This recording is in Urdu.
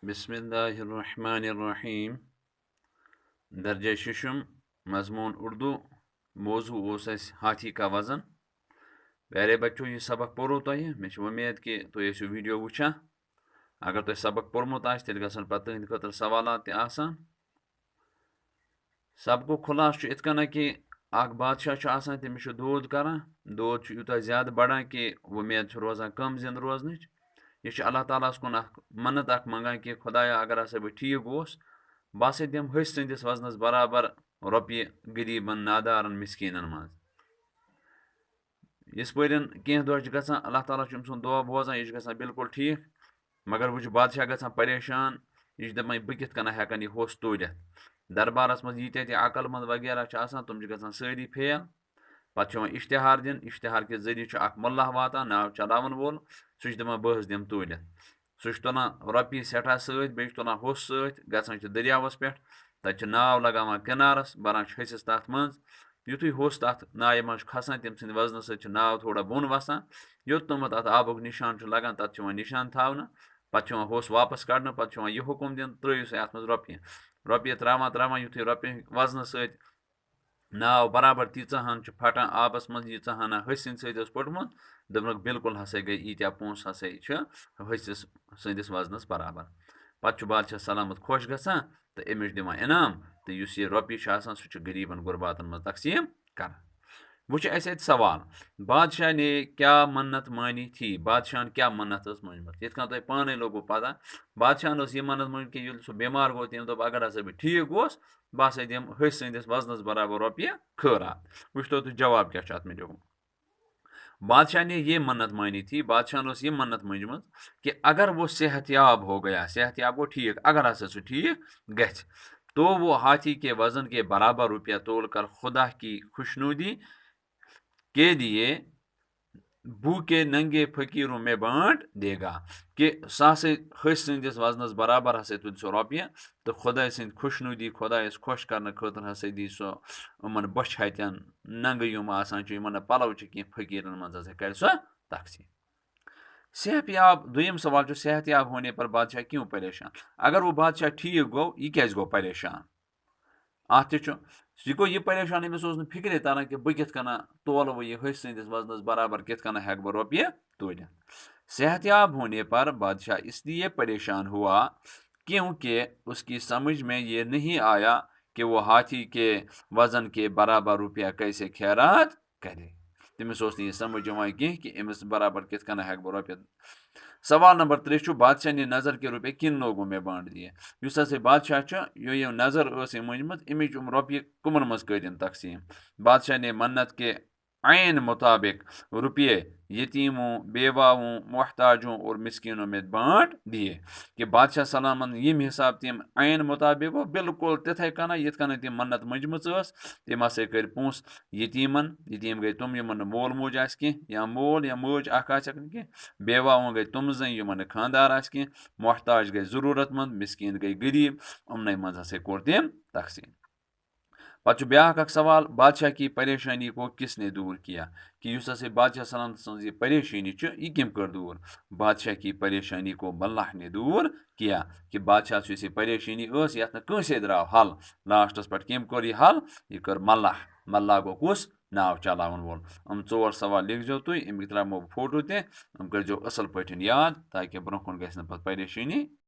بسم اللہ الرحمن الرحیم درجہ ششم مضمون اردو موضوع اس ہاتھی کا وزن پیارے بچوں یہ سبق پورو تہ مے امید کہ تھی ٲسِو ویڈیو وچھان اگر تھی سبق پورمت آسہِ تیٚلہِ گژھن پتہٕ تُہنٛدِ خٲطرٕ سوالات تہِ آسان سبقُک خُلاصہٕ چھُ یِتھ کٔنۍ کہِ اکھ بادشاہ چھُ آسان تٔمِس چھُ دود کران دود چھُ یوٗتاہ زیادٕ بڑان کہ وۄمید چھِ روزان کم زِنٛدٕ روزنٕچ یہ چھُ اللہ تعالیٰ ہس کُن اکھ منت اکھ منگان کہ خدایا اگر ہسا بہٕ ٹھیٖک گوس بہٕ ہسا دِمہٕ ۂسۍ سٕنٛدِس وزنس برابر رۄپیہِ غریٖبن نادارن مسکیٖنن منٛز یِتھ پٲٹھۍ کینٛہہ دۄہ چھِ گژھان اللہ تعالیٰ چھُ أمۍ سُنٛد دعا بوزان یہِ چھُ گژھان بالکل ٹھیٖک مگر وۄنۍ چھُ بادشاہ گژھان پریشان یہِ چھُ دپان بہٕ کِتھ کٔنۍ ہٮ۪کن یہِ ہوٚس توٗلِتھ دربارس منٛز ییٖتیٛاہ تہِ عقل منٛد وغیرہ چھِ آسان تِم چھِ گژھان سٲری فیل پتہٕ چھُ یِوان اشتہار دِنہٕ اشتہار کہِ ذٔریعہٕ چھُ اکھ مُلہ واتان ناو چلاوَن وول سُہ چھُ دپان بہٕ حظ دِمہٕ توٗلِتھ سُہ چھُ تُلان رۄپیہِ سٮ۪ٹھاہ سۭتۍ بیٚیہِ چھُ تُلان ہوٚس سۭتۍ گژھان چھِ دٔریاوس پٮ۪ٹھ تتہِ چھِ ناو لگاوان کِنارس بران چھِ ۂسِس تتھ منٛز یُتھُے ہوٚس تتھ ناوِ منٛز چھُ کھسان تٔمۍ سٕنٛدِ وزنہٕ سۭتۍ چھُ ناو تھوڑا بۄن وسان یوٚت تامَتھ اتھ آبُک نِشان چھُ لگان تتھ چھُ یِوان نِشان تھاونہٕ پتہٕ چھُ یِوان ہوٚس واپس کڑنہٕ پتہٕ چھُ یِوان یہِ حُکُم دِنہٕ ترٛٲیِو سا اتھ منٛز رۄپیہِ تراوان تراوان یُتھُے رۄپیہِ وزنہٕ سۭتۍ ناو برابر تیٖژاہ ہن چھُ پھٹان آبس منٛز ییٖژاہ ہنا ۂسۍ سٕنٛدِ سۭتۍ اوس پھوٚٹمُت دوٚپنکھ بالکل ہسا گٔے ییٖتیٛاہ پونٛسہٕ ہسا چھِ ۂسِس سٕنٛدِس وزنس برابر پتہٕ چھُ بادشاہ سلامت خۄش گژھان تہٕ أمِس چھِ دِوان انعام تہٕ یُس یہِ رۄپیہِ چھِ آسان سُہ چھُ غریٖبن غُرباتن منٛز تقسیٖم کران وۄنۍ چھُ اَسہِ اَتہِ سوال بادشاہ نے کیٛاہ منت مانی تھی بادشاہن کیٛاہ منت ٲس مٲنۍمٕژ یِتھ کٔنۍ تۄہہِ پانے لوٚگوُ پتہ بادشاہن ٲس یہِ منت مٲنۍ کہِ ییٚلہِ سُہ بٮ۪مار گوٚو تٔمۍ دوٚپ اگر ہسا بہٕ ٹھیٖک گوس بہٕ ہسا دِمہٕ ۂسۍ سٕنٛدِس وزنس برابر رۄپیہِ خٲرات وٕچھتو تُہۍ جواب کیٛاہ چھُ اتھ منٛز لیوٚکھمُت بادشاہ نے یہ منت مانی تھی بادشاہن ٲس یہِ منت مٲنجمٕژ کہ اگر وہ صحت یاب ہو گیا صحت یاب گوٚو ٹھیٖک اگر ہسا سُہ ٹھیٖک گژھِ تو وہ ہاتھی کے وزن کے برابر روپیہ تول کر خدا کی خوشنودی کے لیے بھوکے ننگے فقیروں میں بانٹ دے گا کہ سُہ ہسا ۂسۍ سٕنٛدِس وزنس برابر ہسا تُلہِ سُہ رۄپیہِ تہٕ خۄداے سٕنٛدِ خوشنودی خۄدایس خۄش کرنہٕ خٲطرٕ ہسا دی سُہ یِمن بۄچھِ ہتٮ۪ن ننگہٕ یِم آسان چھِ یِمن نہٕ پلو چھِ کینٛہہ فقیٖرن منٛز ہسا کرِ سۄ تقسیٖم صحت یاب دوٚیِم سوال چھُ صحت یاب ہونے پر بادشاہ کیوں پریشان اگر وہ بادشاہ ٹھیٖک گوٚو یہِ کیازِ گوٚو پریشان اتھ تہِ چھُ یہِ گوٚو یہِ پریشان أمِس اوس نہٕ فِکرے تران کہ بہٕ کِتھ کٔنۍ تولہٕ وۄنۍ یہِ ۂسۍ سٕنٛدِس وزنس برابر کِتھ کٔنۍ ہٮ۪کہٕ بہٕ رۄپیہِ توٗلِتھ صحت یاب ہونے پر بادشاہ اس لیے پریشان ہوا کیونکہ اس کی سمجھ میں یہ نہیں آیا کہ وہ ہاتھی کے وزن کے برابر روپیہ کیسے خیرات کرے تٔمِس اوس نہٕ یہِ سمجھ یِوان کینٛہہ کہ أمِس برابر کِتھ کٔنۍ ہٮ۪کہٕ بہٕ رۄپیہِ سوال نمبر 3 چھُ بادشاہ نے نظر کے روپیے کن لوگوں میں بانٹ دیے یُس ہسا بادشاہ چھُ یہِ نظر ٲس أمۍ مٲنجمٕژ اَمِچ یِم رۄپیہِ کٕمن منٛز کٔرِنۍ تقسیٖم بادشاہ نے منت کے عین مطابق روپیے یتیموں بیواؤں محتاجوں اور مسکینوں میں بانٹ دیے کہ بادشاہ سلامن ییٚمہِ حساب تِم عین مطابق گوٚو بالکل تِتھے کٔنۍ یِتھ کٔنۍ تِم منت مٔنجمٕژ ٲس تِم ہسا کٔرۍ پونٛسہٕ یتیٖم گٔے تِم یِمن نہٕ مول موج آسہِ کینٛہہ یا مول یا مٲج اکھ آسٮ۪کھ نہٕ کینٛہہ بیواوُن گٔے تِم زٔنۍ یِمن نہٕ خانٛدار آسہِ کینٛہہ محتاج گٔے ضروٗرت منٛد مسکیٖن گٔے غریٖب یِمنٕے منٛز ہسا کوٚر تٔمۍ تقسیٖم پتہٕ چھُ بیاکھ اکھ سوال بادشاہ کی پریشانی کو کس نے دور کیا کہ یُس ہسا بادشاہ سلامت سٕنٛز یہِ پریشٲنی چھِ یہِ کٔمۍ کٔر دوٗر بادشاہ کی پریشانی کو ملح نے دوٗر کیا کہ بادشاہس یُس یہِ پریشٲنی ٲس یتھ نہٕ کٲنٛسے درٛاو حل لاسٹس پٮ۪ٹھ کٔمۍ کوٚر یہِ حل یہِ کٔر ملح گوٚو کُس ناو چلاوَن وول یِم 4 سوال لیکھزیو تُہۍ اَمِکۍ ترٛاومو بہٕ فوٹو تہِ یِم کٔرۍزیو اصل پٲٹھۍ یاد تاکہِ برونٛہہ کُن گژھِ نہٕ پتہٕ پریشٲنی